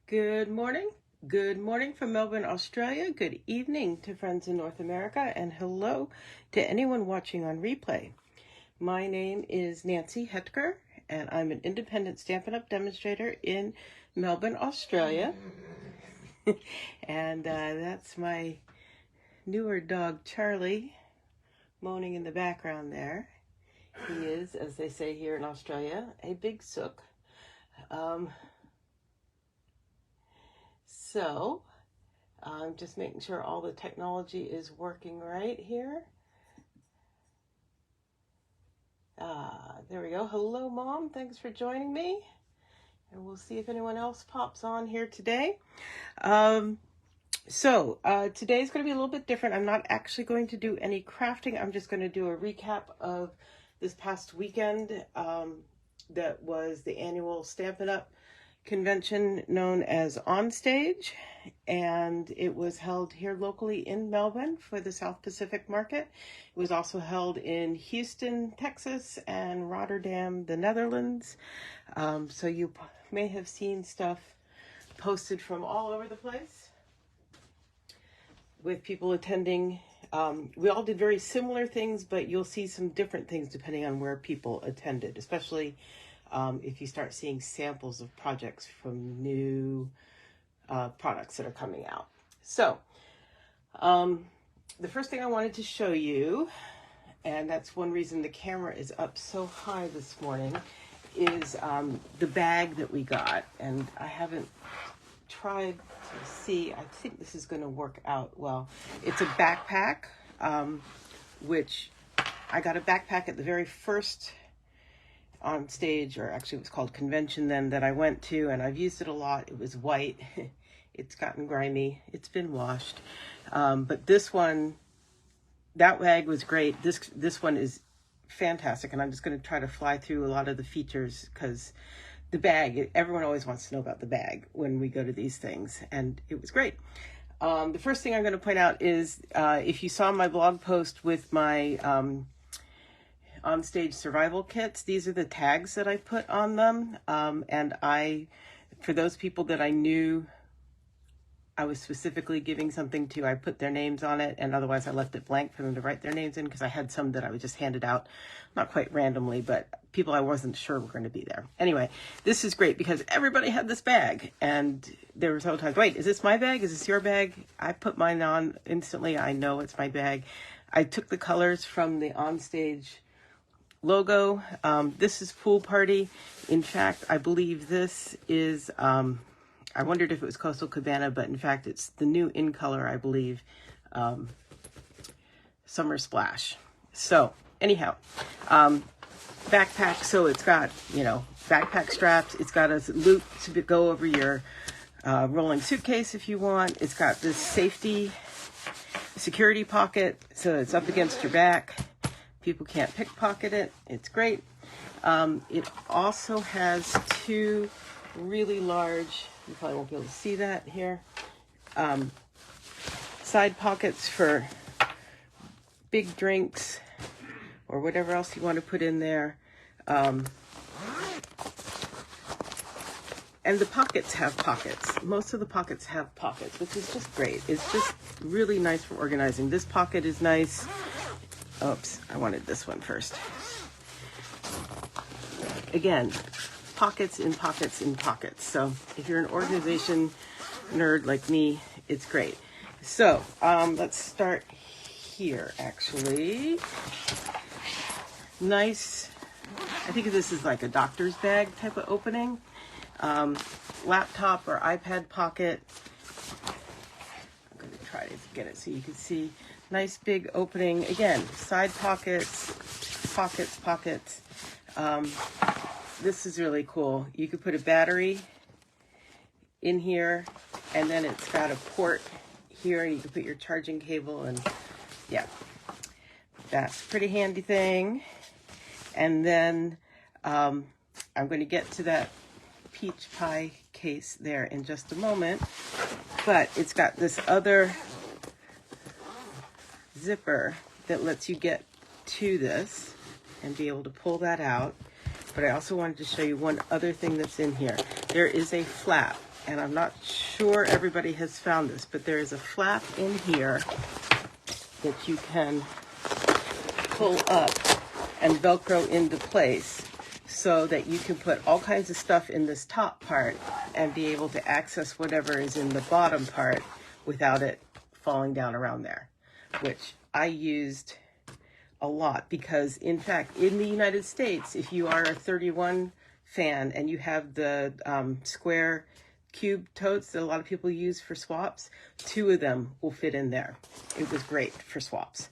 Good morning. Good morning from Melbourne, Australia. Good evening to friends in North America, and hello to anyone watching on replay. My name is Nancy Hetker, and I'm an independent Stampin' Up! Demonstrator in Melbourne, Australia. And that's my newer dog, Charlie, moaning in the background there. He is, as they say here in Australia, a big sook. So I'm just making sure all the technology is working right here. There we go. Hello, Mom. Thanks for joining me. And we'll see if anyone else pops on here today. Today's going to be a little bit different. I'm not actually going to do any crafting. I'm just going to do a recap of this past weekend that was the annual Stampin' Up! Convention known as OnStage, and it was held here locally in Melbourne for the South Pacific market. It was also held in Houston, Texas, and Rotterdam, the Netherlands. So you may have seen stuff posted from all over the place with people attending. We all did very similar things, but you'll see some different things depending on where people attended, especially if you start seeing samples of projects from new products that are coming out. So the first thing I wanted to show you, and that's one reason the camera is up so high this morning, is the bag that we got. And I haven't tried to see, I think this is going to work out well. It's a backpack, which I got a backpack at the very first OnStage, or actually it was called convention then, that I went to, and I've used it a lot. It was white. It's gotten grimy. It's been washed. But this one, that bag was great. This one is fantastic, and I'm just going to try to fly through a lot of the features because the bag, everyone always wants to know about the bag when we go to these things, and it was great. The first thing I'm going to point out is if you saw my blog post with my OnStage survival kits, these are the tags that I put on them, and for those people that I knew I was specifically giving something to, I put their names on it, and otherwise I left it blank for them to write their names in, because I had some that I would just hand it out, not quite randomly, but people I wasn't sure were going to be there. Anyway, this is great because everybody had this bag, and there were several times, wait, is this my bag? Is this your bag? I put mine on instantly. I know it's my bag. I took the colors from the OnStage logo. This is Pool Party. In fact, I believe this is, I wondered if it was Coastal Cabana, but in fact, it's the new in color, I believe, Summer Splash. So anyhow, backpack. So it's got, backpack straps. It's got a loop to go over your rolling suitcase if you want. It's got this safety security pocket, so it's up against your back. People can't pickpocket it. It's great. It also has two really large, you probably won't be able to see that here, side pockets for big drinks or whatever else you want to put in there. And the pockets have pockets. Most of the pockets have pockets, which is just great. It's just really nice for organizing. This pocket is nice. Oops, I wanted this one first. Again, pockets in pockets in pockets. So if you're an organization nerd like me, it's great. So let's start here, actually. Nice, I think this is like a doctor's bag type of opening. Laptop or iPad pocket. I'm going to try to get it so you can see. Nice big opening. Again, side pockets, pockets. This is really cool. You could put a battery in here, and then it's got a port here, and you can put your charging cable, and yeah, that's a pretty handy thing. And then I'm going to get to that peach pie case there in just a moment, but it's got this other zipper that lets you get to this and be able to pull that out. But I also wanted to show you one other thing that's in here. There is a flap, and I'm not sure everybody has found this, but there is a flap in here that you can pull up and Velcro into place so that you can put all kinds of stuff in this top part and be able to access whatever is in the bottom part without it falling down around there, which I used a lot because, in fact, in the United States, if you are a 31 fan and you have the square cube totes that a lot of people use for swaps, 2 of them will fit in there. It was great for swaps.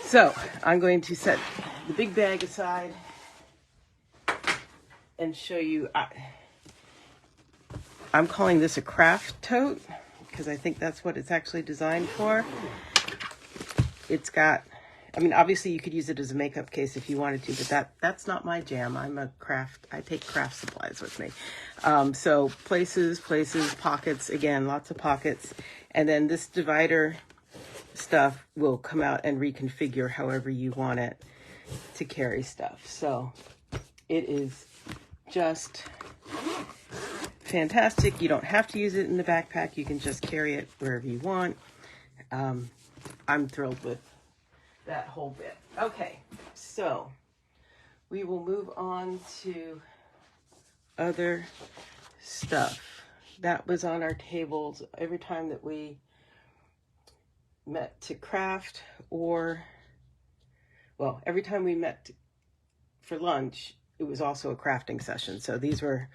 So I'm going to set the big bag aside and show you. I'm calling this a craft tote because I think that's what it's actually designed for. It's got, I mean, obviously you could use it as a makeup case if you wanted to, but that's not my jam. I take craft supplies with me. So places, pockets, again, lots of pockets. And then this divider stuff will come out and reconfigure however you want it to carry stuff. So it is just fantastic. You don't have to use it in the backpack. You can just carry it wherever you want. I'm thrilled with that whole bit. Okay, so we will move on to other stuff. That was on our tables every time that we met to craft, or, well, every time we met for lunch, it was also a crafting session. So these were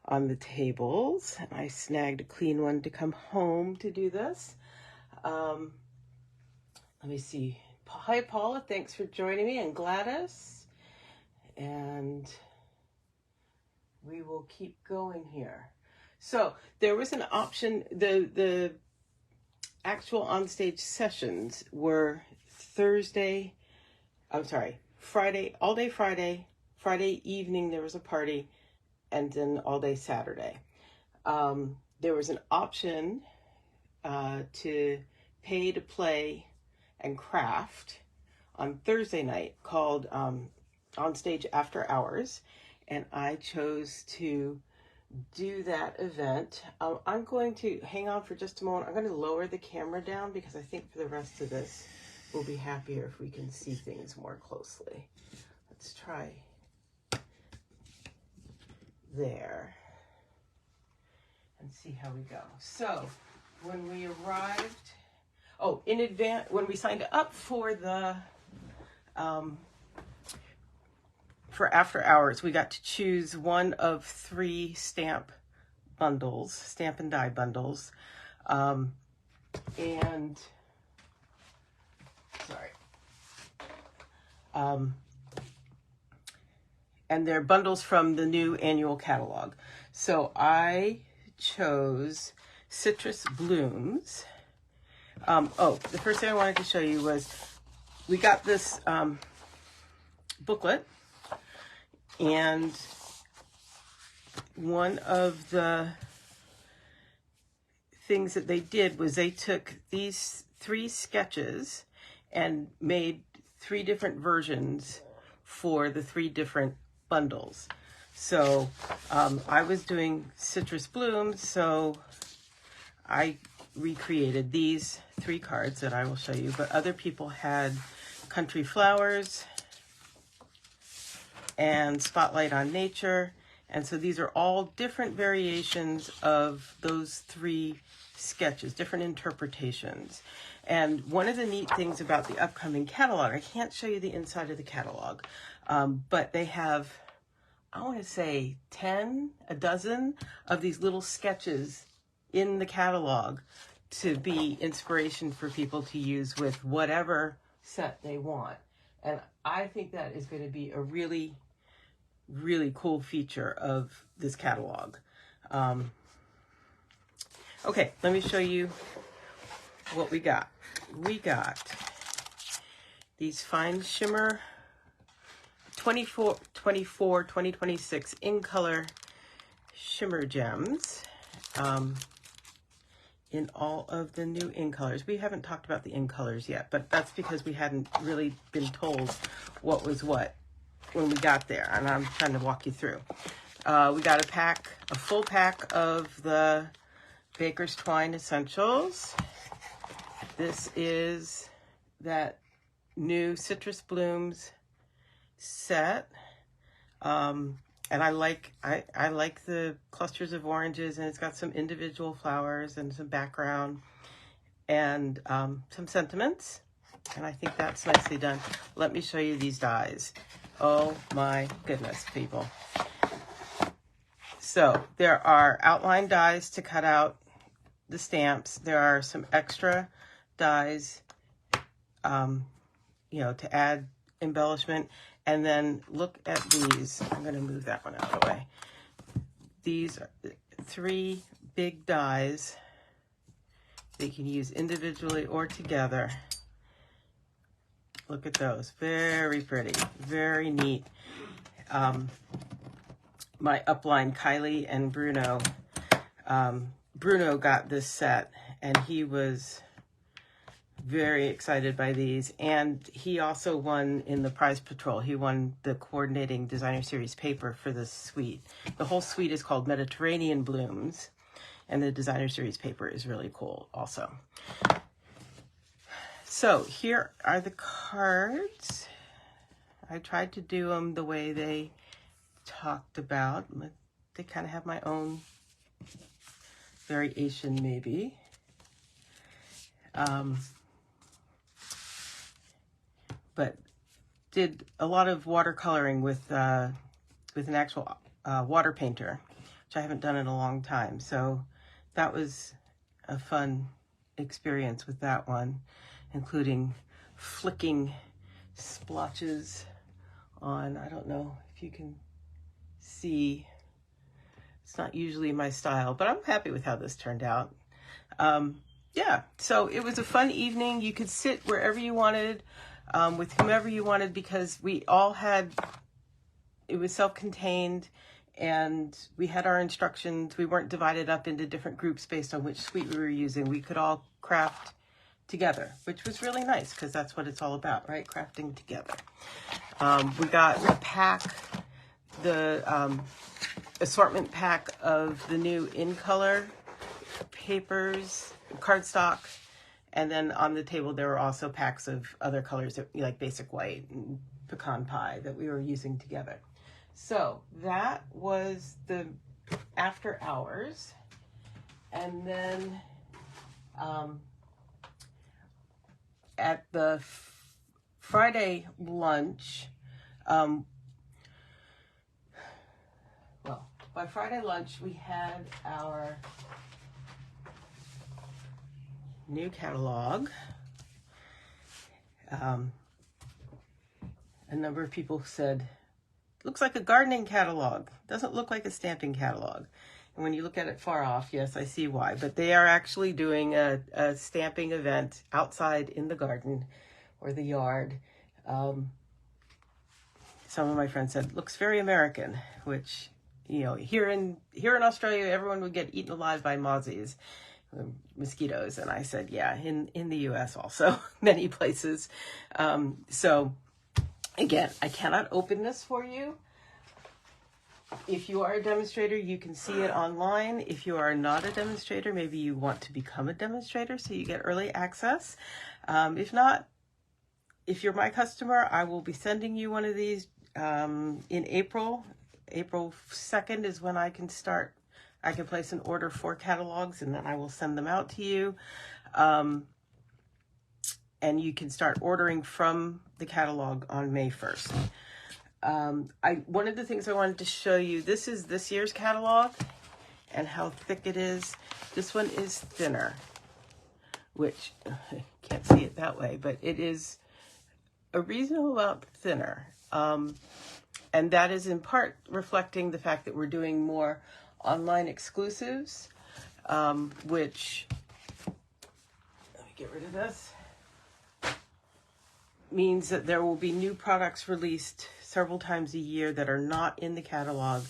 on the tables, and I snagged a clean one to come home to do this. Let me see. Hi, Paula. Thanks for joining me, and Gladys. And we will keep going here. So there was an option. The actual OnStage sessions were Friday, all day Friday evening there was a party, and then all day Saturday. There was an option to pay to play and craft on Thursday night called OnStage After Hours, and I chose to do that event. I'm going to hang on for just a moment. I'm going to lower the camera down because I think for the rest of this we'll be happier if we can see things more closely. Let's try there and see how we go. So when we arrived, in advance, when we signed up for the for After Hours, we got to choose one of 3 stamp and die bundles. And they're bundles from the new annual catalog. So I chose Citrus Blooms. The first thing I wanted to show you was we got this booklet, and one of the things that they did was they took these 3 sketches and made 3 different versions for the 3 different bundles. So I was doing Citrus Blooms, so I recreated these 3 cards that I will show you, but other people had Country Flowers and Spotlight on Nature, and so these are all different variations of those 3 sketches, different interpretations. And one of the neat things about the upcoming catalog, I can't show you the inside of the catalog, but they have, I want to say a dozen of these little sketches in the catalog to be inspiration for people to use with whatever set they want. And I think that is going to be a really, really cool feature of this catalog. Okay, let me show you what we got. We got these fine shimmer 2026 in color shimmer gems in all of the new in colors. We haven't talked about the in colors yet, but that's because we hadn't really been told what was what when we got there, and I'm trying to walk you through. We got a full pack of the Baker's Twine Essentials. This is that new Citrus Blooms set. And I like the clusters of oranges, and it's got some individual flowers and some background and some sentiments. And I think that's nicely done. Let me show you these dies. Oh my goodness, people. So there are outline dies to cut out the stamps. There are some extra dies, you know, to add embellishment. And then look at these. I'm going to move that one out of the way. These are 3 big dies. They can use individually or together. Look at those. Very pretty. Very neat. My upline, Kylie and Bruno. Bruno got this set, and he was very excited by these, and he also won in the prize patrol. He won the coordinating designer series paper for this suite. The whole suite is called Mediterranean Blooms, and the designer series paper is really cool also. So here are the cards. I tried to do them the way they talked about. They kind of have my own variation maybe. But did a lot of watercoloring with an actual water painter, which I haven't done in a long time. So that was a fun experience with that one, including flicking splotches on, I don't know if you can see, it's not usually my style, but I'm happy with how this turned out. Yeah, so it was a fun evening. You could sit wherever you wanted, with whomever you wanted, because we all had, it was self-contained, and we had our instructions. We weren't divided up into different groups based on which suite we were using. We could all craft together, which was really nice, because that's what it's all about, right? Crafting together. We got a pack, the assortment pack of the new In Color papers, cardstock. And then on the table, there were also packs of other colors, that, like basic white and pecan pie, that we were using together. So that was the after hours. And then at the Friday lunch, by Friday lunch, we had our new catalog. A number of people said, looks like a gardening catalog. Doesn't look like a stamping catalog. And when you look at it far off, yes, I see why. But they are actually doing a stamping event outside in the garden or the yard. Some of my friends said, looks very American, which, you know, here in Australia, everyone would get eaten alive by mozzies, mosquitoes. And I said, yeah, in the US also, many places. So again, I cannot open this for you. If you are a demonstrator, you can see it online. If you are not a demonstrator, maybe you want to become a demonstrator so you get early access. If not, if you're my customer, I will be sending you one of these in April. April 2nd is when I can start. I can place an order for catalogs, and then I will send them out to you. And you can start ordering from the catalog on May 1st. One of the things I wanted to show you, this is this year's catalog and how thick it is. This one is thinner, which I can't see it that way, but it is a reasonable amount thinner. And that is in part reflecting the fact that we're doing more online exclusives, which, let me get rid of this, means that there will be new products released several times a year that are not in the catalog.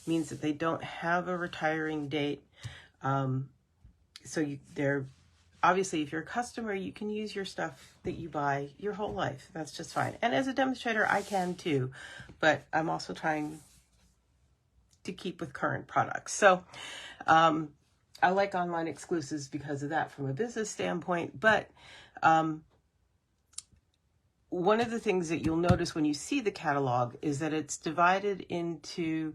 Means that they don't have a retiring date. So they're obviously, if you're a customer, you can use your stuff that you buy your whole life. That's just fine. And as a demonstrator, I can too, but I'm also trying to keep with current products. So I like online exclusives because of that from a business standpoint. But one of the things that you'll notice when you see the catalog is that it's divided into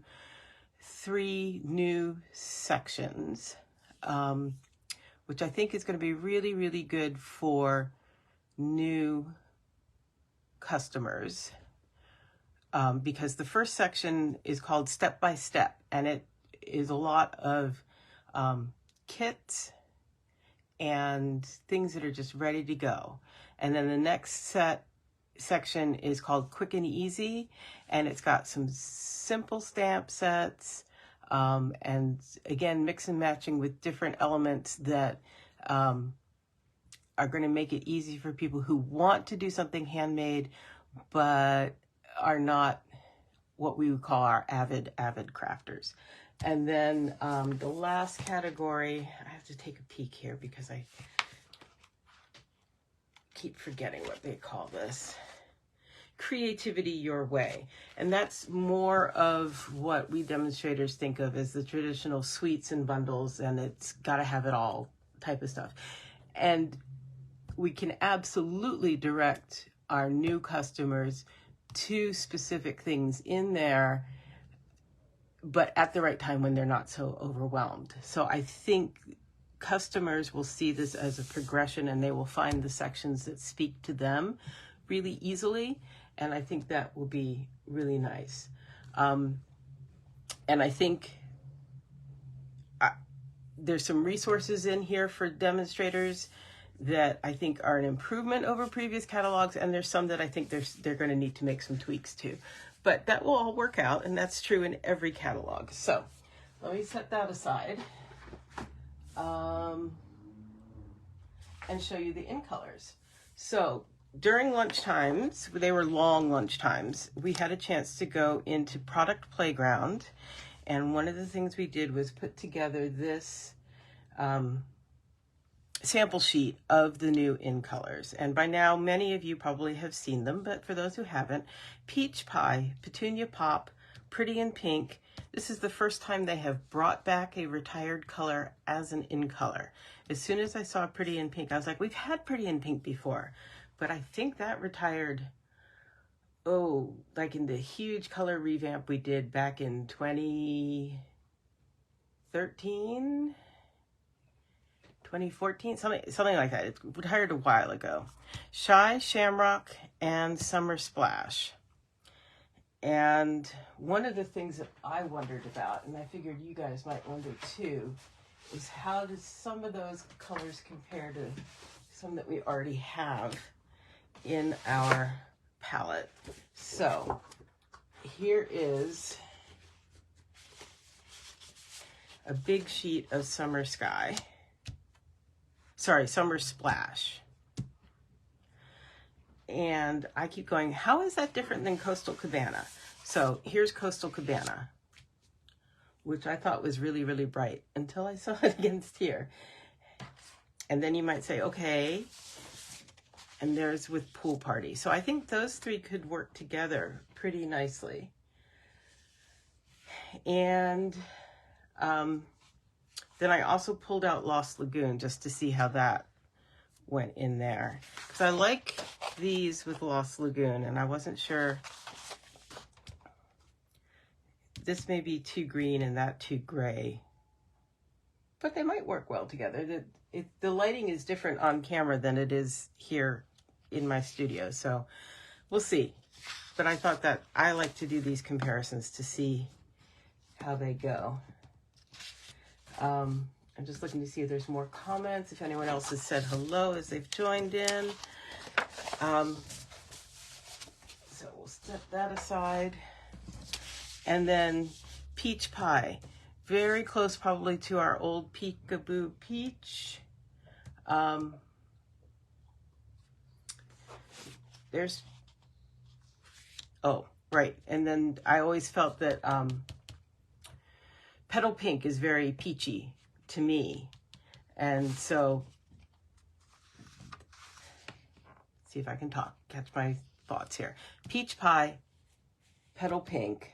3 new sections, which I think is going to be really, really good for new customers, because the first section is called Step by Step, and it is a lot of kits and things that are just ready to go. And then the next section is called Quick and Easy, and it's got some simple stamp sets, and again, mix and matching with different elements that are going to make it easy for people who want to do something handmade but are not what we would call our avid crafters. And then the last category, I have to take a peek here because I keep forgetting what they call this. Creativity Your Way. And that's more of what we demonstrators think of as the traditional suites and bundles, and it's got to have it all type of stuff. And we can absolutely direct our new customers to specific things in there, but at the right time when they're not so overwhelmed. So I think customers will see this as a progression, and they will find the sections that speak to them really easily. And I think that will be really nice. And I think there's some resources in here for demonstrators that I think are an improvement over previous catalogs, and there's some that I think they're going to need to make some tweaks to. But that will all work out, and that's true in every catalog. So let me set that aside and show you the in colors. So during lunch times, they were long lunch times, we had a chance to go into Product Playground, and one of the things we did was put together this sample sheet of the new in colors. And by now, many of you probably have seen them, but for those who haven't, Peach Pie, Petunia Pop, Pretty in Pink. This is the first time they have brought back a retired color as an in color. As soon as I saw Pretty in Pink, I was like, we've had Pretty in Pink before, but I think that retired, like in the huge color revamp we did back in 2013, 2014, something like that. It retired a while ago. Shy, Shamrock, and Summer Splash. And one of the things that I wondered about, and I figured you guys might wonder too, is how does some of those colors compare to some that we already have in our palette? So here is a big sheet of Summer Splash. And I keep going, how is that different than Coastal Cabana? So here's Coastal Cabana, which I thought was really, really bright until I saw it against here. And then you might say, okay, and there's with Pool Party. So I think those 3 could work together pretty nicely. And then I also pulled out Lost Lagoon just to see how that went in there. Because I like these with Lost Lagoon, and I wasn't sure. This may be too green and that too gray, but they might work well together. The lighting is different on camera than it is here in my studio, so we'll see. But I thought that I like to do these comparisons to see how they go. I'm just looking to see if there's more comments, if anyone else has said hello as they've joined in. So we'll step that aside. And then Peach Pie, very close probably to our old Peekaboo Peach. Right. And then I always felt that Petal Pink is very peachy to me. And so, let's see if I can catch my thoughts here. Peach Pie, Petal Pink.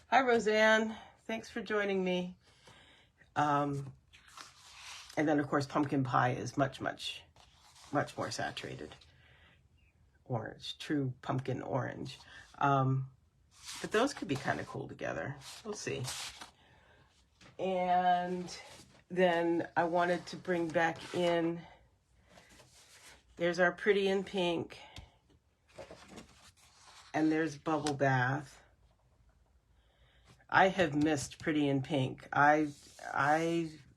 Hi, Roseanne. Thanks for joining me. And then, of course, pumpkin pie is much, much, much more saturated. Orange, true pumpkin orange. But those could be kind of cool together. We'll see. And then I wanted to bring back in, there's our Pretty in Pink, and there's Bubble Bath. I have missed Pretty in Pink.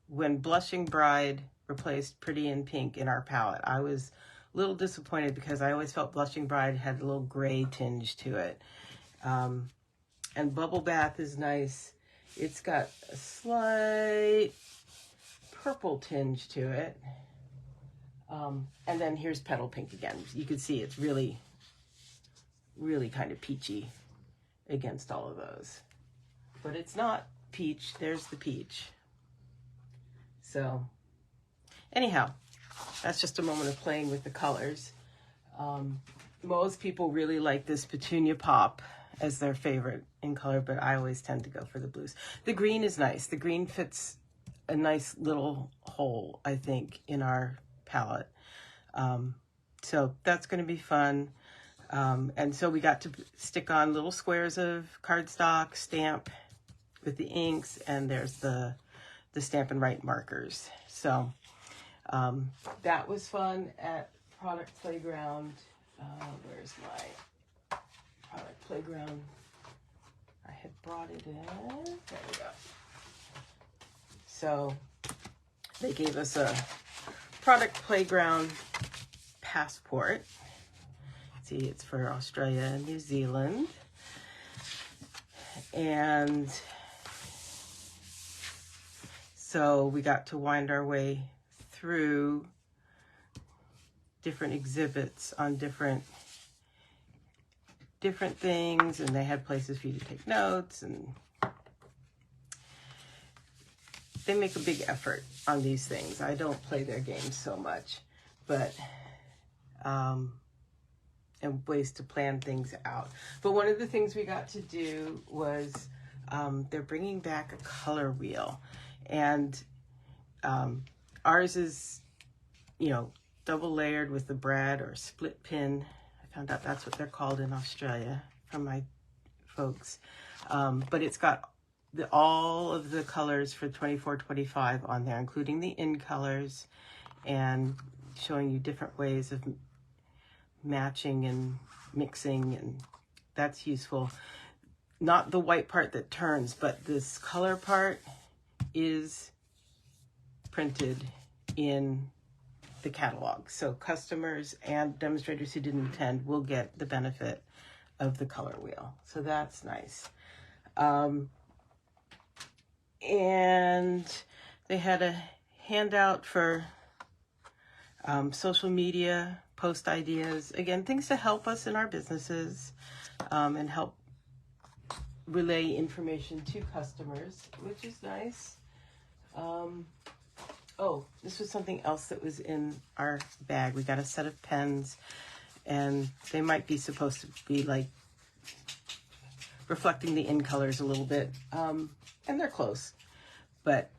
When Blushing Bride replaced Pretty in Pink in our palette, I was a little disappointed because I always felt Blushing Bride had a little gray tinge to it. And Bubble Bath is nice. It's got a slight purple tinge to it. And then here's Petal Pink again. You can see it's really, really kind of peachy against all of those. But it's not peach. There's the peach. So anyhow, that's just a moment of playing with the colors. Most people really like this Petunia Pop as their favorite in color, but I always tend to go for the blues. The green is nice. The green fits a nice little hole, I think, in our palette. So that's going to be fun. And so we got to stick on little squares of cardstock, stamp with the inks, and there's the Stampin' Write markers. So that was fun at Product Playground. Where's my Product Playground? I had brought it in. There we go. So they gave us a Product Playground passport. See, it's for Australia and New Zealand. And so we got to wind our way through different exhibits on different things, and they had places for you to take notes, and they make a big effort on these things. I don't play their games so much, but and ways to plan things out. But one of the things we got to do was they're bringing back a color wheel, and ours is, double layered with the brad or split pin. I found out that's what they're called in Australia from my folks. But it's got all of the colors for 24-25 on there, including the in colors, and showing you different ways of matching and mixing, and that's useful. Not the white part that turns, but this color part is printed in the catalog. So customers and demonstrators who didn't attend will get the benefit of the color wheel. So that's nice. And they had a handout for social media post ideas. Again, things to help us in our businesses and help relay information to customers, which is nice. Oh, this was something else that was in our bag. We got a set of pens, and they might be supposed to be like reflecting the in colors a little bit, and they're close. But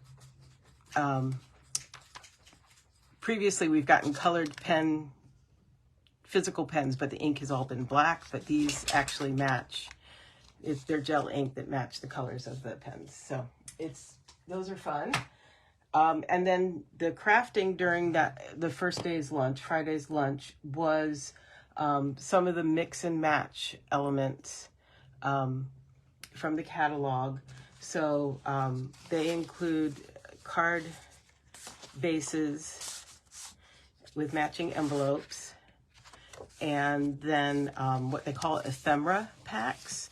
previously we've gotten colored physical pens, but the ink has all been black, but these actually match. They're gel ink that match the colors of the pens. So those are fun. And then the crafting during the first day's lunch, Friday's lunch, was some of the mix and match elements from the catalog. So they include card bases with matching envelopes, and then what they call ephemera packs.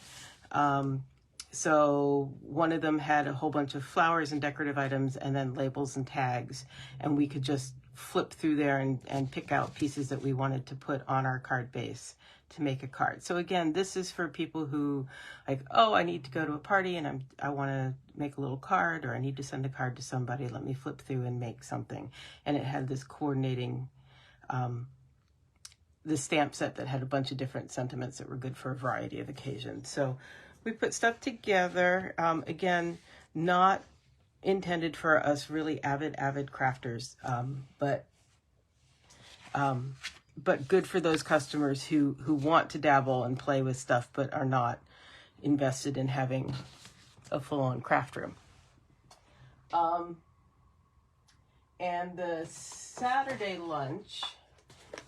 So one of them had a whole bunch of flowers and decorative items, and then labels and tags, and we could just flip through there and pick out pieces that we wanted to put on our card base to make a card. So again, this is for people who I need to go to a party and I want to make a little card, or I need to send a card to somebody. Let me flip through and make something. And it had this coordinating the stamp set that had a bunch of different sentiments that were good for a variety of occasions. So we put stuff together. Again, not intended for us really avid crafters, but good for those customers who want to dabble and play with stuff but are not invested in having a full-on craft room. And the Saturday lunch,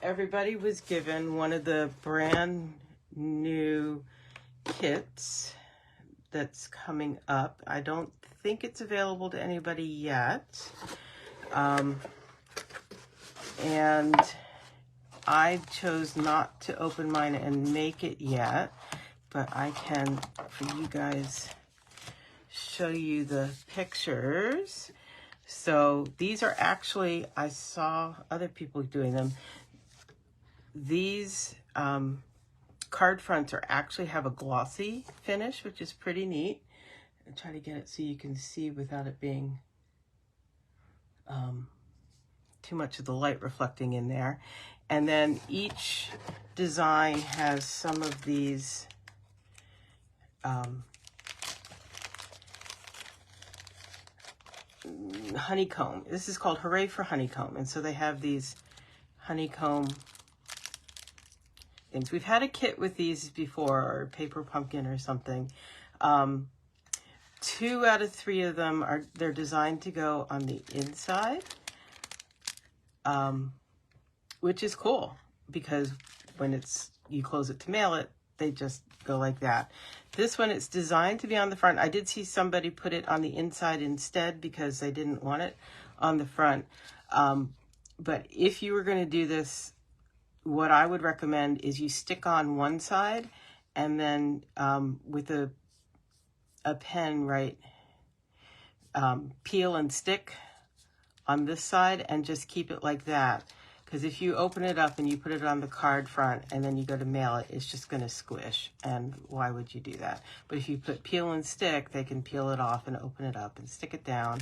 everybody was given one of the brand new kits that's coming up. I don't think it's available to anybody yet. And I chose not to open mine and make it yet, but I can, for you guys, show you the pictures. So these are actually, I saw other people doing them. These card fronts actually have a glossy finish, which is pretty neat. I'll try to get it so you can see without it being too much of the light reflecting in there. And then each design has some of these honeycomb. This is called Hooray for Honeycomb. And so they have these honeycomb things. We've had a kit with these before, or paper pumpkin or something. 2 out of 3 of them they're designed to go on the inside, which is cool because when you close it to mail it, they just go like that. This one, it's designed to be on the front. I did see somebody put it on the inside instead because they didn't want it on the front. But if you were going to do this, what I would recommend is you stick on one side and then with a pen, right, peel and stick on this side and just keep it like that. Because if you open it up and you put it on the card front and then you go to mail it, it's just going to squish. And why would you do that? But if you put peel and stick, they can peel it off and open it up and stick it down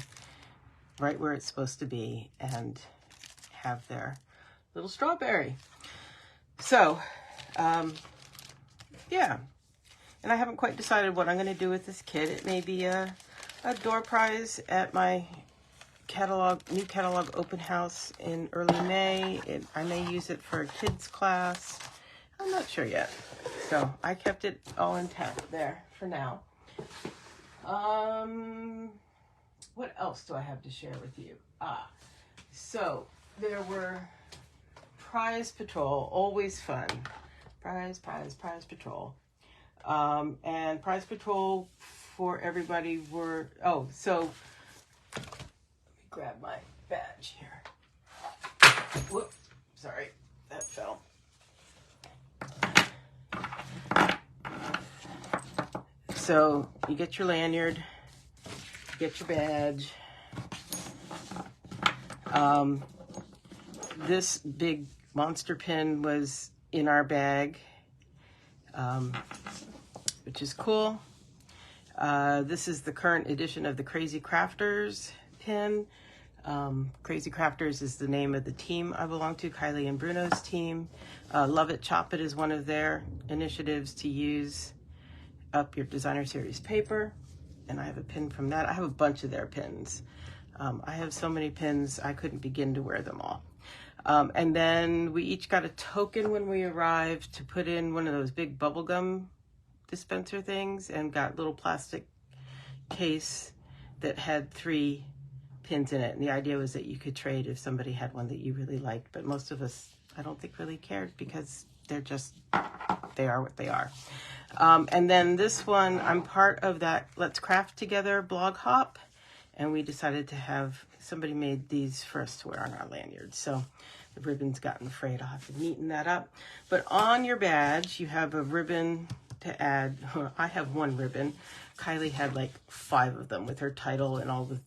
right where it's supposed to be and have their little strawberry. So, yeah. And I haven't quite decided what I'm going to do with this kit. It may be a door prize at my new catalog open house in early May. I may use it for a kids class. I'm not sure yet. So I kept it all intact there for now. What else do I have to share with you? So there were prize patrol, always fun. Prize patrol. And prize patrol for everybody were, so let me grab my badge here. Whoop, sorry, that fell. So you get your lanyard, get your badge. This big monster pin was in our bag, which is cool. This is the current edition of the Crazy Crafters pin. Crazy Crafters is the name of the team I belong to, Kylie and Bruno's team. Love It, Chop It is one of their initiatives to use up your designer series paper. And I have a pin from that. I have a bunch of their pins. I have so many pins, I couldn't begin to wear them all. And then we each got a token when we arrived to put in one of those big bubblegum dispenser things, and got a little plastic case that had 3 pins in it. And the idea was that you could trade if somebody had one that you really liked, but most of us, I don't think, really cared because they are what they are. And then this one, I'm part of that Let's Craft Together blog hop, and we decided to have somebody made these for us to wear on our lanyards. So the ribbon's gotten frayed. I'll have to neaten that up. But on your badge, you have a ribbon to add. I have 1 ribbon. Kylie had like 5 of them with her title and all the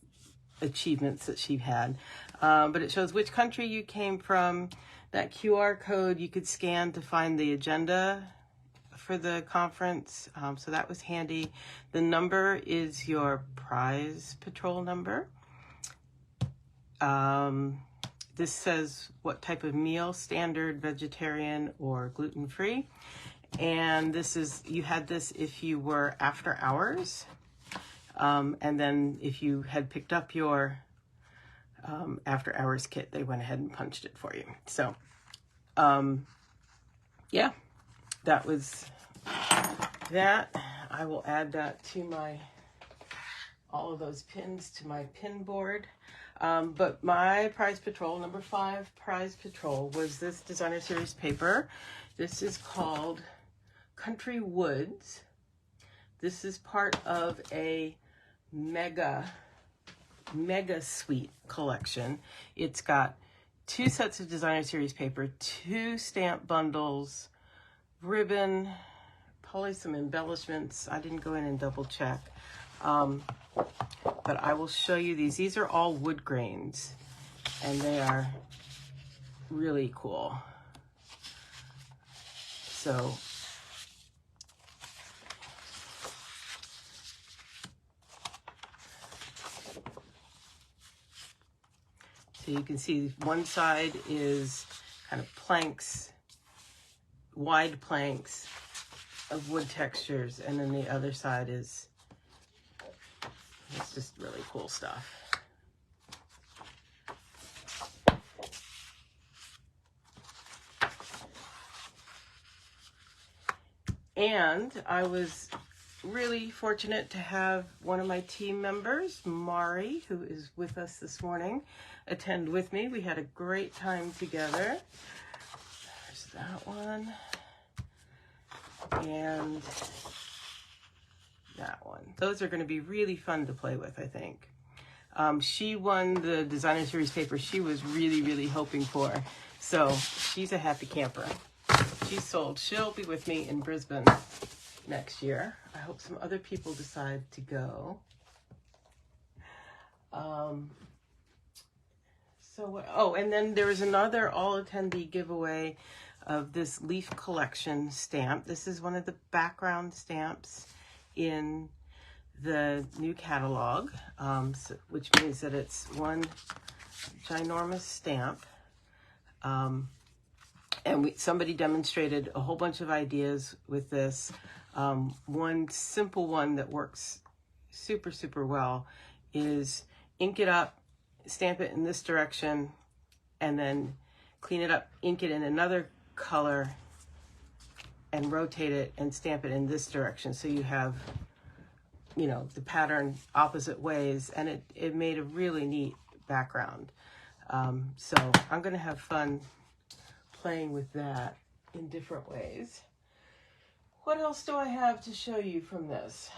achievements that she had. But it shows which country you came from. That QR code you could scan to find the agenda for the conference. So that was handy. The number is your prize patrol number. This says what type of meal, standard, vegetarian, or gluten-free. And this is, you had this if you were after hours. And then if you had picked up your after hours kit, they went ahead and punched it for you. So, yeah, that was that. I will add that to all of those pins to my pin board. But my prize patrol, number 5 prize patrol, was this designer series paper. This is called Country Woods. This is part of a mega suite collection. It's got 2 sets of designer series paper, 2 stamp bundles, ribbon, probably some embellishments. I didn't go in and double check. But I will show you these. These are all wood grains, and they are really cool. So you can see one side is kind of planks, wide planks of wood textures, and then the other side is, it's just really cool stuff. And I was really fortunate to have one of my team members, Mari, who is with us this morning, attend with me. We had a great time together. There's that one. And that one. Those are going to be really fun to play with, I think. She won the designer series paper she was really, really hoping for. So she's a happy camper. She's sold. She'll be with me in Brisbane next year. I hope some other people decide to go. And then there was another all attendee giveaway of this leaf collection stamp. This is one of the background stamps in the new catalog, which means that it's one ginormous stamp. And somebody demonstrated a whole bunch of ideas with this. One simple one that works super, super well is ink it up, stamp it in this direction, and then clean it up, ink it in another color, and rotate it and stamp it in this direction. So you have, you know, the pattern opposite ways, and it made a really neat background. So I'm going to have fun playing with that in different ways. What else do I have to show you from this?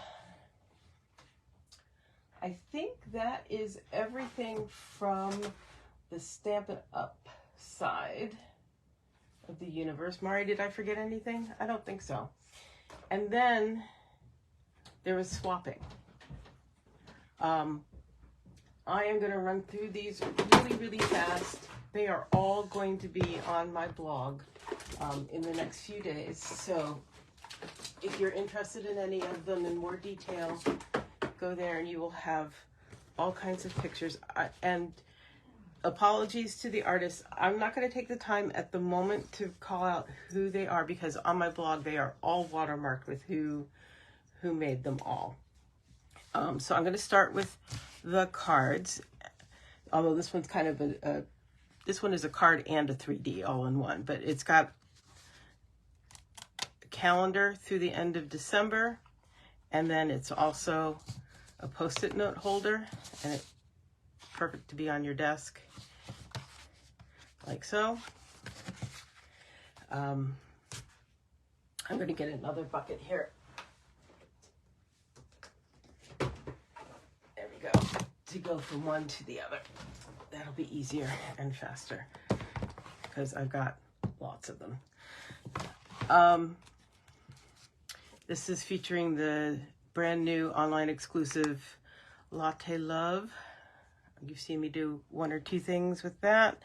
I think that is everything from the Stamp It Up side of the universe. Mari, did I forget anything? I don't think so. And then there was swapping. I am going to run through these really, really fast. They are all going to be on my blog in the next few days. So if you're interested in any of them in more detail, go there and you will have all kinds of pictures. And apologies to the artists. I'm not going to take the time at the moment to call out who they are, because on my blog they are all watermarked with who made them all. So I'm going to start with the cards, although this one's kind of this one is a card and a 3D all in one, but it's got a calendar through the end of December, and then it's also a Post-it note holder, and it's perfect to be on your desk, like so. I'm going to get another bucket here. There we go. To go from one to the other. That'll be easier and faster because I've got lots of them. This is featuring the brand new online exclusive Latte Love. You've seen me do one or two things with that.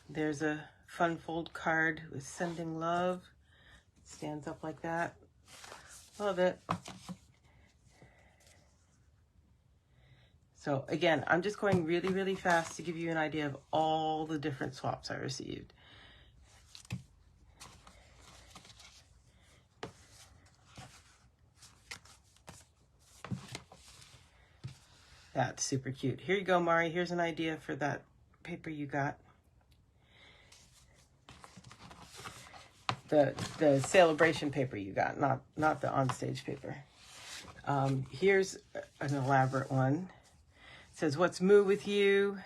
There's a fun fold card with Sending Love. It stands up like that. Love it. So again, I'm just going really, really fast to give you an idea of all the different swaps I received. That's super cute. Here you go, Mari. Here's an idea for that paper you got. The celebration paper you got, not the OnStage paper. Here's an elaborate one. It says, "What's moo with you?"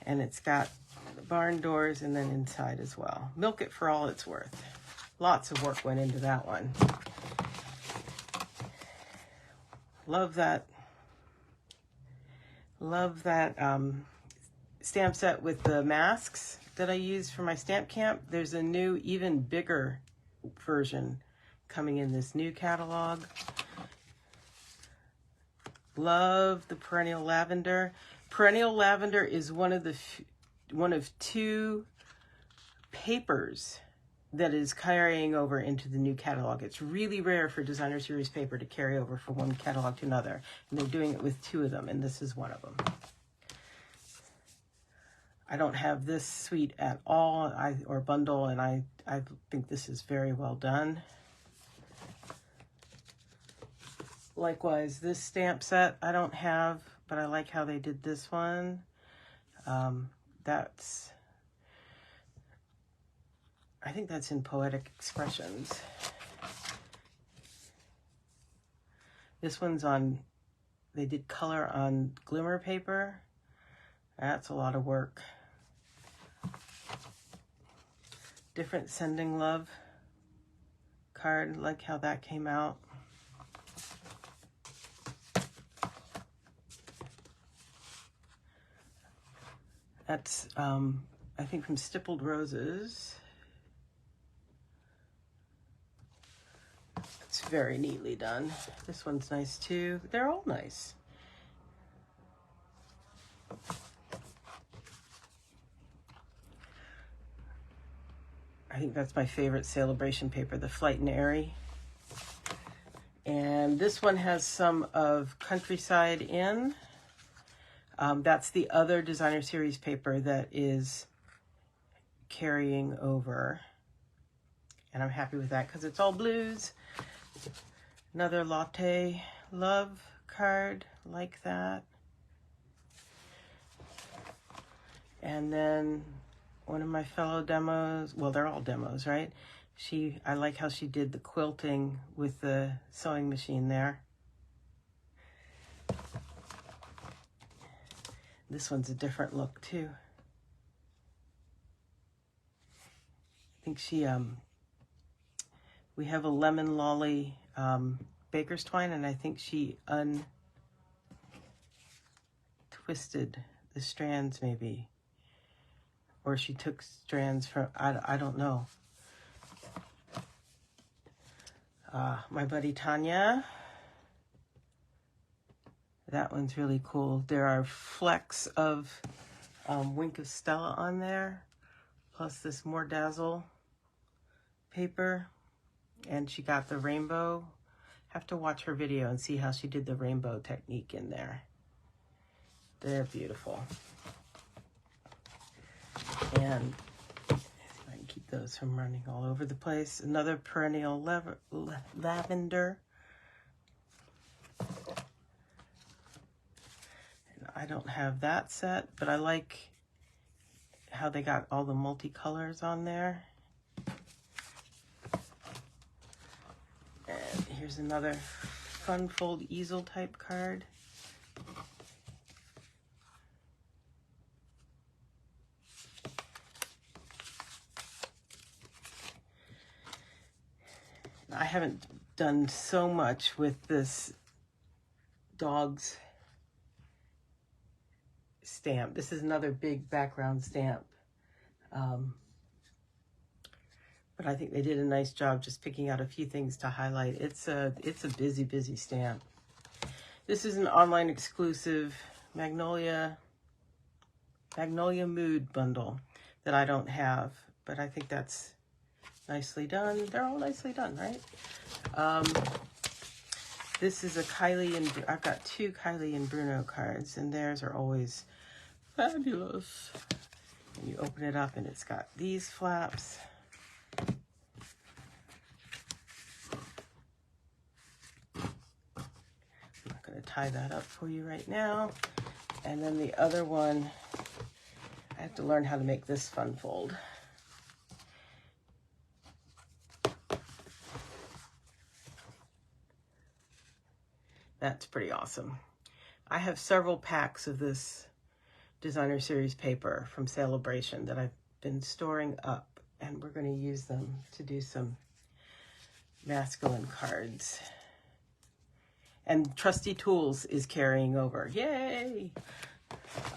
And it's got the barn doors and then inside as well. Milk it for all it's worth. Lots of work went into that one. Love that. Love that stamp set with the masks that I used for my stamp camp. There's a new, even bigger version coming in this new catalog. Love the perennial lavender. Perennial lavender is one of two papers that is carrying over into the new catalog. It's really rare for designer series paper to carry over from one catalog to another, and they're doing it with two of them, and this is one of them. I don't have this suite at all, or bundle, and I think this is very well done. Likewise, this stamp set I don't have, but I like how they did this one. I think that's in Poetic Expressions. This one's on, they did color on glimmer paper. That's a lot of work. Different Sending Love card, like how that came out. That's, I think, from Stippled Roses. It's very neatly done. This one's nice too. They're all nice. I think that's my favorite celebration paper, the Flight and Airy. And this one has some of Countryside in. That's the other designer series paper that is carrying over. And I'm happy with that because it's all blues. Another Latte Love card like that. And then one of my fellow demos, well, they're all demos, right? I like how she did the quilting with the sewing machine there. This one's a different look too. I think we have a Lemon Lolly baker's twine, and I think she untwisted the strands maybe. Or she took strands from, I don't know. My buddy Tanya. That one's really cool. There are flecks of Wink of Stella on there, plus this More Dazzle paper. And she got the rainbow. Have to watch her video and see how she did the rainbow technique in there. They're beautiful. And I can keep those from running all over the place. Another perennial lavender. And I don't have that set, but I like how they got all the multicolors on there. And here's another fun fold easel type card. I haven't done so much with this dog's stamp. This is another big background stamp. But I think they did a nice job just picking out a few things to highlight. It's a busy, busy stamp. This is an online exclusive Magnolia Mood bundle that I don't have, but I think that's nicely done. They're all nicely done, right? This is a Kylie and I've got two Kylie and Bruno cards, and theirs are always fabulous. And you open it up and it's got these flaps. I'm not going to tie that up for you right now. And then the other one, I have to learn how to make this fun fold. That's pretty awesome. I have several packs of this designer series paper from Celebration that I've been storing up, and we're going to use them to do some masculine cards. And Trusty Tools is carrying over. Yay!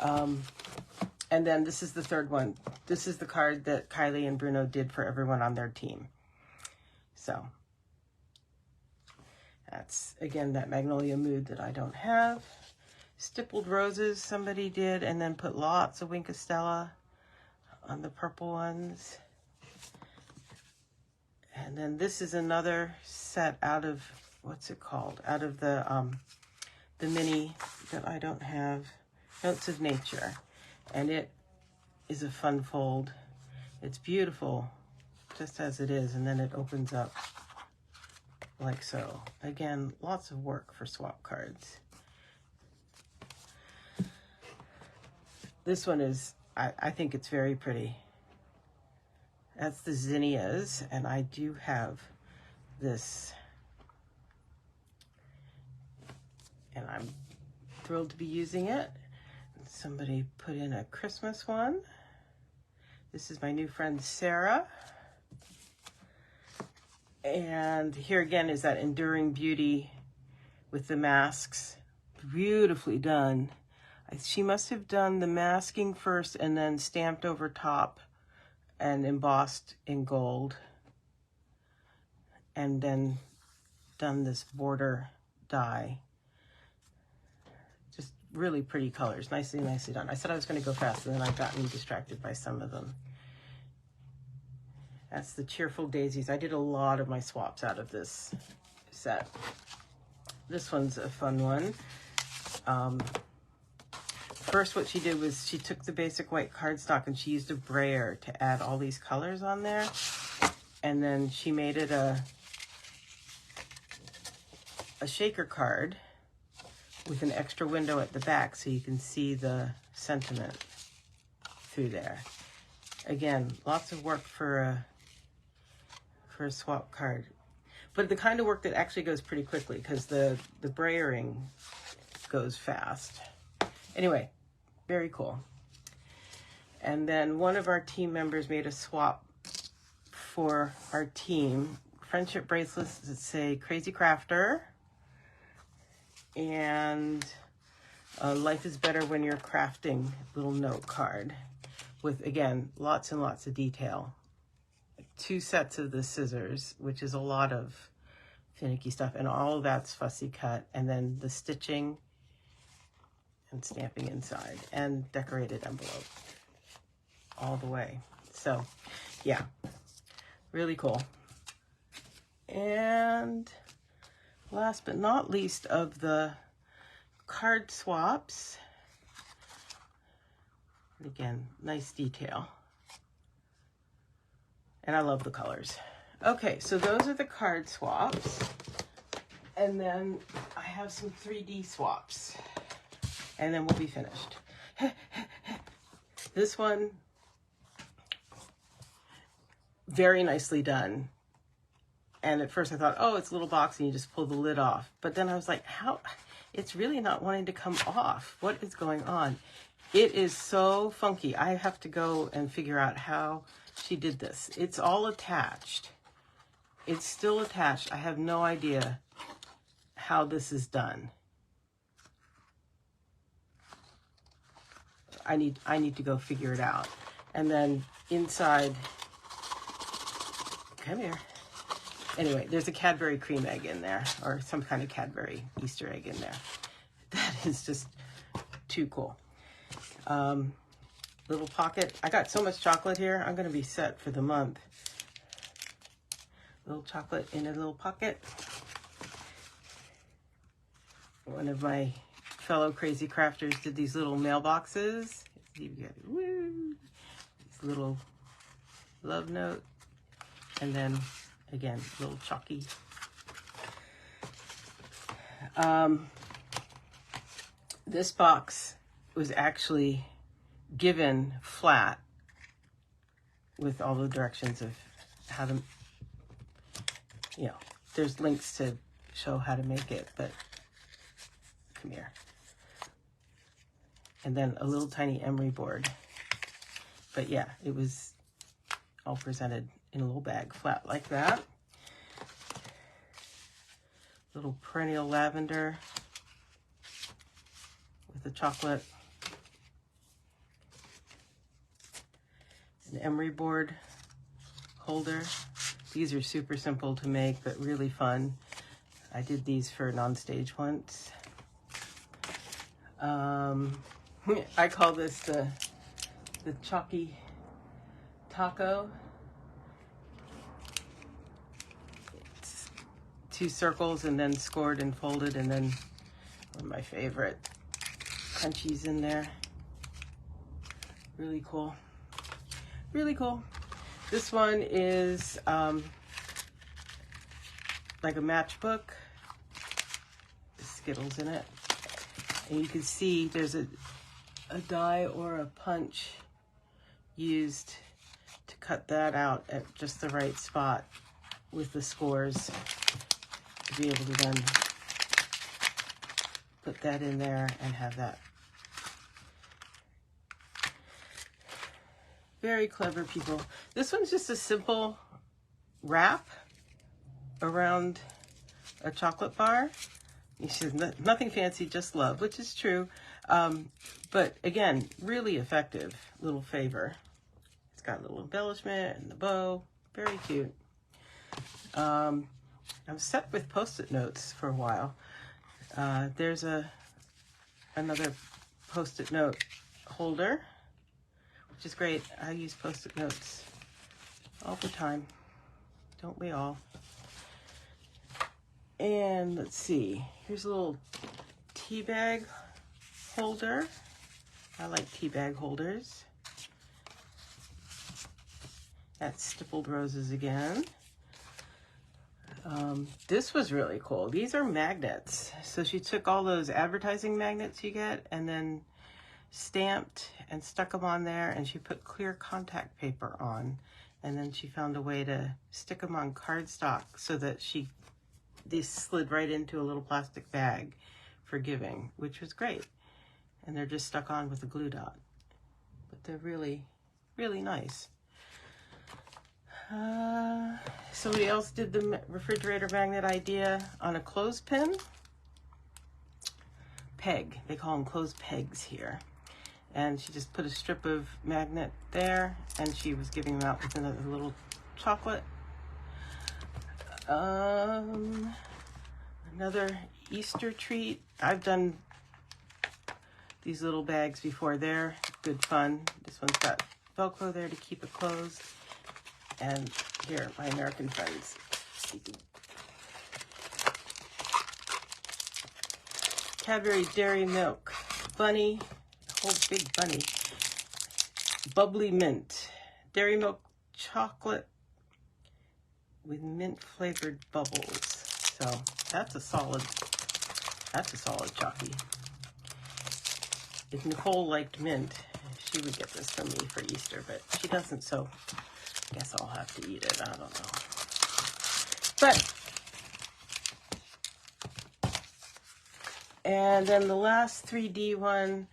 And then this is the third one. This is the card that Kylie and Bruno did for everyone on their team. So that's, again, that Magnolia Mood that I don't have. Stippled Roses somebody did, and then put lots of Wink of Stella on the purple ones. And then this is another set out of, what's it called? Out of the mini that I don't have, Notes of Nature. And it is a fun fold. It's beautiful, just as it is, and then it opens up like so. Again, lots of work for swap cards. This one is, I think it's very pretty. That's the zinnias, and I do have this. And I'm thrilled to be using it. Somebody put in a Christmas one. This is my new friend Sarah. And here again is that Enduring Beauty with the masks. Beautifully done. She must have done the masking first and then stamped over top and embossed in gold. And then done this border die. Just really pretty colors. Nicely, nicely done. I said I was going to go fast, and then I've gotten distracted by some of them. That's the Cheerful Daisies. I did a lot of my swaps out of this set. This one's a fun one. First, what she did was she took the basic white cardstock and she used a brayer to add all these colors on there. And then she made it a shaker card with an extra window at the back so you can see the sentiment through there. Again, lots of work for a swap card. But the kind of work that actually goes pretty quickly because the brayering goes fast. Anyway, very cool. And then one of our team members made a swap for our team. Friendship bracelets that say Crazy Crafter and Life is Better When You're Crafting little note card with, again, lots and lots of detail. 2 sets of the scissors, which is a lot of finicky stuff, and all of that's fussy cut, and then the stitching and stamping inside, and decorated envelope all the way. So yeah, really cool. And last but not least of the card swaps, again, nice detail. And I love the colors. Okay, so those are the card swaps. And then I have some 3D swaps. And then we'll be finished. This one, very nicely done. And at first I thought, oh, it's a little box and you just pull the lid off. But then I was like, how? It's really not wanting to come off. What is going on? It is so funky. I have to go and figure out how she did this. It's all attached. It's still attached. I have no idea how this is done. I need to go figure it out. And then inside, come here. Anyway, there's a Cadbury cream egg in there, or some kind of Cadbury Easter egg in there. That is just too cool. Little pocket. I got so much chocolate here. I'm going to be set for the month. Little chocolate in a little pocket. One of my fellow crazy crafters did these little mailboxes. These little love note And then, again, a little chalky. This box was actually given flat with all the directions of how to, you know, there's links to show how to make it, but come here. And then a little tiny emery board. But yeah, it was all presented in a little bag, flat like that. Little perennial lavender with the chocolate. An emery board holder. These are super simple to make, but really fun. I did these for an OnStage once. I call this the chalky taco. It's 2 circles and then scored and folded, and then one of my favorite crunchies in there. Really cool. Really cool. This one is like a matchbook. Skittles in it. And you can see there's a die or a punch used to cut that out at just the right spot with the scores to be able to then put that in there and have that. Very clever people. This one's just a simple wrap around a chocolate bar. She says, nothing fancy, just love, which is true. But again, really effective little favor. It's got a little embellishment and the bow. Very cute. I'm set with Post-it notes for a while. There's another Post-it note holder, which is great. I use Post-it notes all the time. Don't we all? And let's see, here's a little tea bag holder. I like tea bag holders. That's stippled roses again. This was really cool. These are magnets. So she took all those advertising magnets you get and then stamped and stuck them on there, and she put clear contact paper on, and then she found a way to stick them on cardstock so that these slid right into a little plastic bag for giving, which was great. And they're just stuck on with a glue dot. But they're really, really nice. Somebody else did the refrigerator magnet idea on a clothespin peg. They call them clothes pegs here. And she just put a strip of magnet there, and she was giving them out with another little chocolate. Another Easter treat. I've done these little bags before. They're good fun. This one's got Velcro there to keep it closed. And here, my American friends. Cadbury Dairy Milk Bunny, whole big bunny. Bubbly mint. Dairy milk chocolate with mint flavored bubbles. So that's a solid chalky. If Nicole liked mint, she would get this from me for Easter, but she doesn't, so I guess I'll have to eat it. I don't know. But, and then the last 3D one,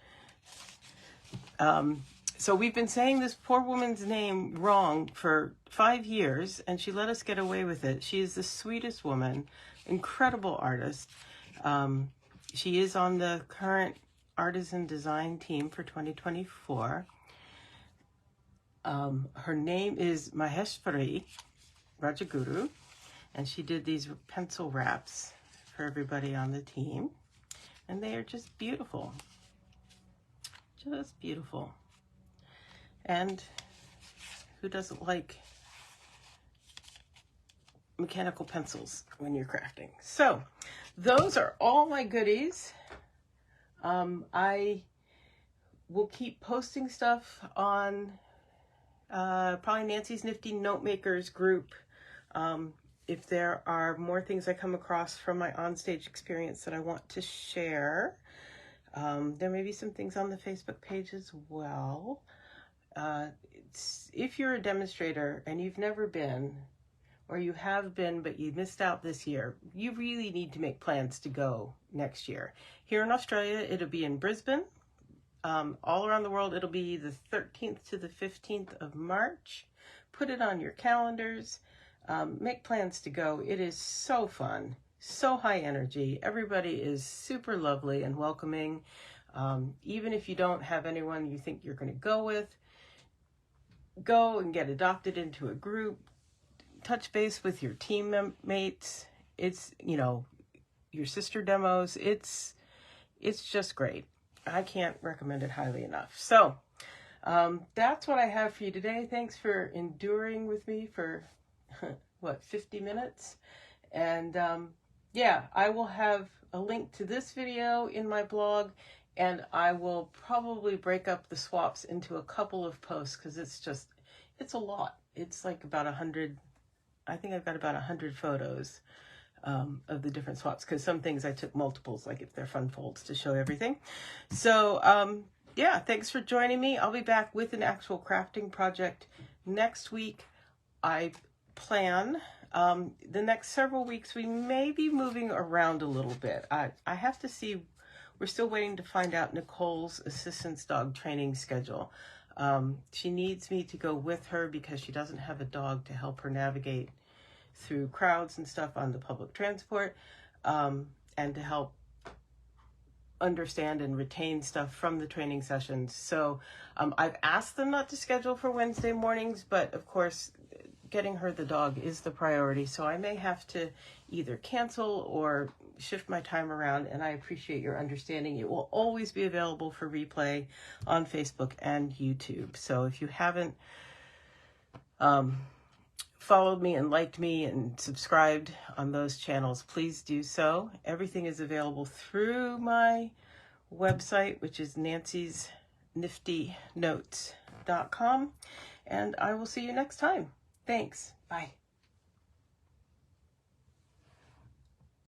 so we've been saying this poor woman's name wrong for 5 years, and she let us get away with it. She is the sweetest woman, incredible artist. She is on the current artisan design team for 2024. Her name is Maheshwari Rajaguru, and she did these pencil wraps for everybody on the team, and they are just beautiful. Just beautiful. And who doesn't like mechanical pencils when you're crafting? So those are all my goodies. I will keep posting stuff on probably Nancy's Nifty Note Makers group If there are more things I come across from my OnStage experience that I want to share, there may be some things on the Facebook page as well. If you're a demonstrator and you've never been, or you have been but you missed out this year, you really need to make plans to go next year. Here in Australia, it'll be in Brisbane. All around the world, it'll be the 13th to the 15th of March. Put it on your calendars. Make plans to go. It is so fun, so high energy. Everybody is super lovely and welcoming. Even if you don't have anyone you think you're going to go with, go and get adopted into a group. Touch base with your team mates. It's, you know, your sister demos. It's just great. I can't recommend it highly enough. So that's what I have for you today. Thanks for enduring with me for, 50 minutes? And yeah, I will have a link to this video in my blog, and I will probably break up the swaps into a couple of posts because it's a lot. It's like about 100. I think I've got about 100 photos of the different swaps, because some things I took multiples, like if they're fun folds, to show everything. So yeah, thanks for joining me. I'll be back with an actual crafting project next week. I plan the next several weeks we may be moving around a little bit. I have to see. We're still waiting to find out Nicole's assistance dog training schedule. She needs me to go with her because she doesn't have a dog to help her navigate through crowds and stuff on the public transport, and to help understand and retain stuff from the training sessions. So I've asked them not to schedule for Wednesday mornings, but of course getting her the dog is the priority. So I may have to either cancel or shift my time around, and I appreciate your understanding. It will always be available for replay on Facebook and YouTube. So if you haven't followed me and liked me and subscribed on those channels, please do so. Everything is available through my website, which is nancysniftynotes.com, and I will see you next time. Thanks. Bye.